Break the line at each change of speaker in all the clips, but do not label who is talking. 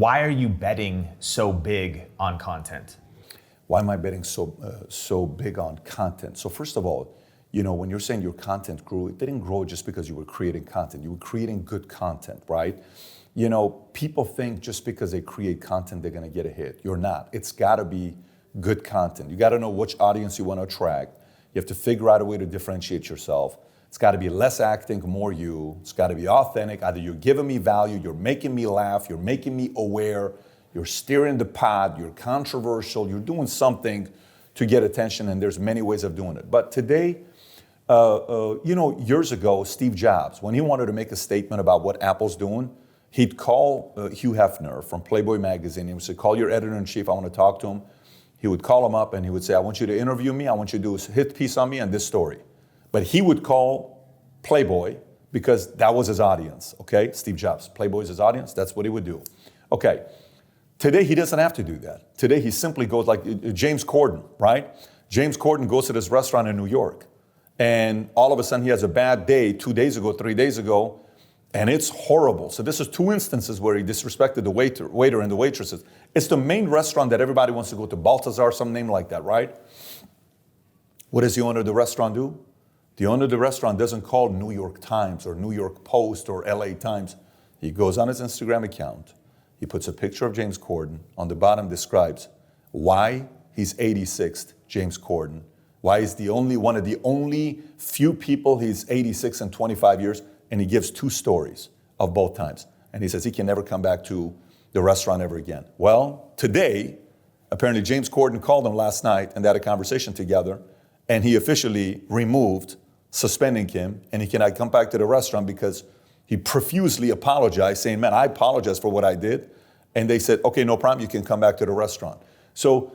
Why are you betting so big on content?
Why am I betting so big on content? So first of all, when you're saying your content grew, it didn't grow just because you were creating content. You were creating good content, right? People think just because they create content, they're going to get a hit. You're not. It's got to be good content. You got to know which audience you want to attract. You have to figure out a way to differentiate yourself. It's got to be less acting, more you. It's got to be authentic. Either you're giving me value, you're making me laugh, you're making me aware, you're steering the pot, you're controversial, you're doing something to get attention, and there's many ways of doing it. But today, years ago, Steve Jobs, when he wanted to make a statement about what Apple's doing, he'd call Hugh Hefner from Playboy magazine. He would say, call your editor-in-chief, I want to talk to him. He would call him up and he would say, I want you to interview me, I want you to do a hit piece on me and this story. But he would call Playboy because that was his audience, okay? Steve Jobs, Playboy's his audience, that's what he would do. Okay, today he doesn't have to do that. Today he simply goes like James Corden, right? James Corden goes to this restaurant in New York and all of a sudden he has a bad day 2 days ago, 3 days ago, and it's horrible. So this is 2 instances where he disrespected the waiter and the waitresses. It's the main restaurant that everybody wants to go to, Balthazar, some name like that, right? What does the owner of the restaurant do? The owner of the restaurant doesn't call New York Times or New York Post or LA Times. He goes on his Instagram account. He puts a picture of James Corden. On the bottom describes why he's 86th, James Corden. Why he's one of the only few people he's 86 in 25 years. And he gives 2 stories of both times. And he says he can never come back to the restaurant ever again. Well, today, apparently James Corden called him last night and they had a conversation together. And he officially suspending him, and he cannot come back to the restaurant because he profusely apologized, saying, man, I apologize for what I did. And they said, okay, no problem, you can come back to the restaurant. So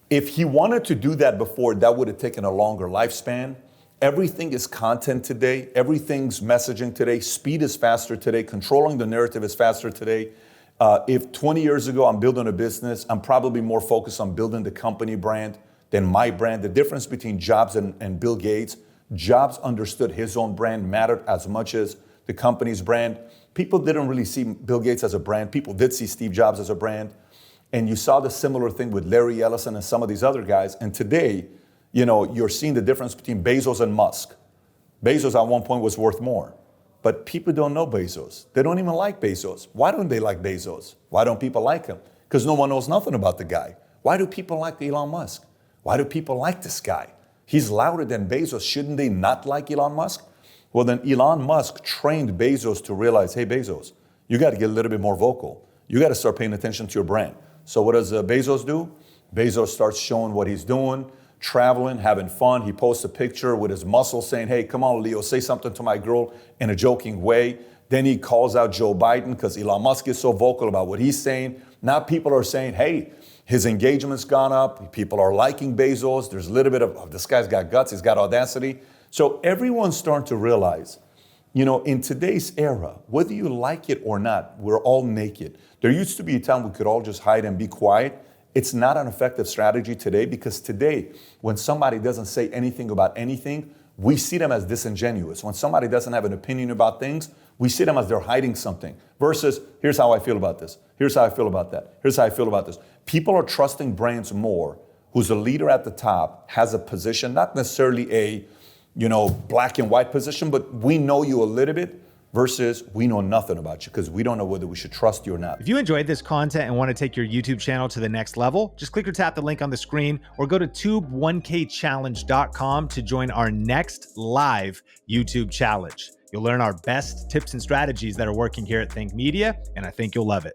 if he wanted to do that before, that would have taken a longer lifespan. Everything is content today. Everything's messaging today. Speed is faster today. Controlling the narrative is faster today. If 20 years ago I'm building a business, I'm probably more focused on building the company brand than my brand. The difference between Jobs and Bill Gates, Jobs understood his own brand mattered as much as the company's brand. People didn't really see Bill Gates as a brand. People did see Steve Jobs as a brand. And you saw the similar thing with Larry Ellison and some of these other guys. And today, you're seeing the difference between Bezos and Musk. Bezos at one point was worth more. But people don't know Bezos. They don't even like Bezos. Why don't they like Bezos? Why don't people like him? Because no one knows nothing about the guy. Why do people like Elon Musk? Why do people like this guy? He's louder than Bezos. Shouldn't they not like Elon Musk? Well, then Elon Musk trained Bezos to realize, hey, Bezos, you got to get a little bit more vocal. You got to start paying attention to your brand. So what does Bezos do? Bezos starts showing what he's doing, traveling, having fun. He posts a picture with his muscles saying, hey, come on, Leo, say something to my girl in a joking way. Then he calls out Joe Biden because Elon Musk is so vocal about what he's saying. Now people are saying, hey, his engagement's gone up. People are liking Bezos. There's a little bit of, this guy's got guts. He's got audacity. So everyone's starting to realize, in today's era, whether you like it or not, we're all naked. There used to be a time we could all just hide and be quiet. It's not an effective strategy today because today, when somebody doesn't say anything about anything, we see them as disingenuous. When somebody doesn't have an opinion about things, we see them as they're hiding something. Versus, here's how I feel about this. Here's how I feel about that. Here's how I feel about this. People are trusting brands more who's a leader at the top, has a position, not necessarily a black and white position, but we know you a little bit versus we know nothing about you because we don't know whether we should trust you or not.
If you enjoyed this content and want to take your YouTube channel to the next level, just click or tap the link on the screen or go to tube1kchallenge.com to join our next live YouTube challenge. You'll learn our best tips and strategies that are working here at Think Media, and I think you'll love it.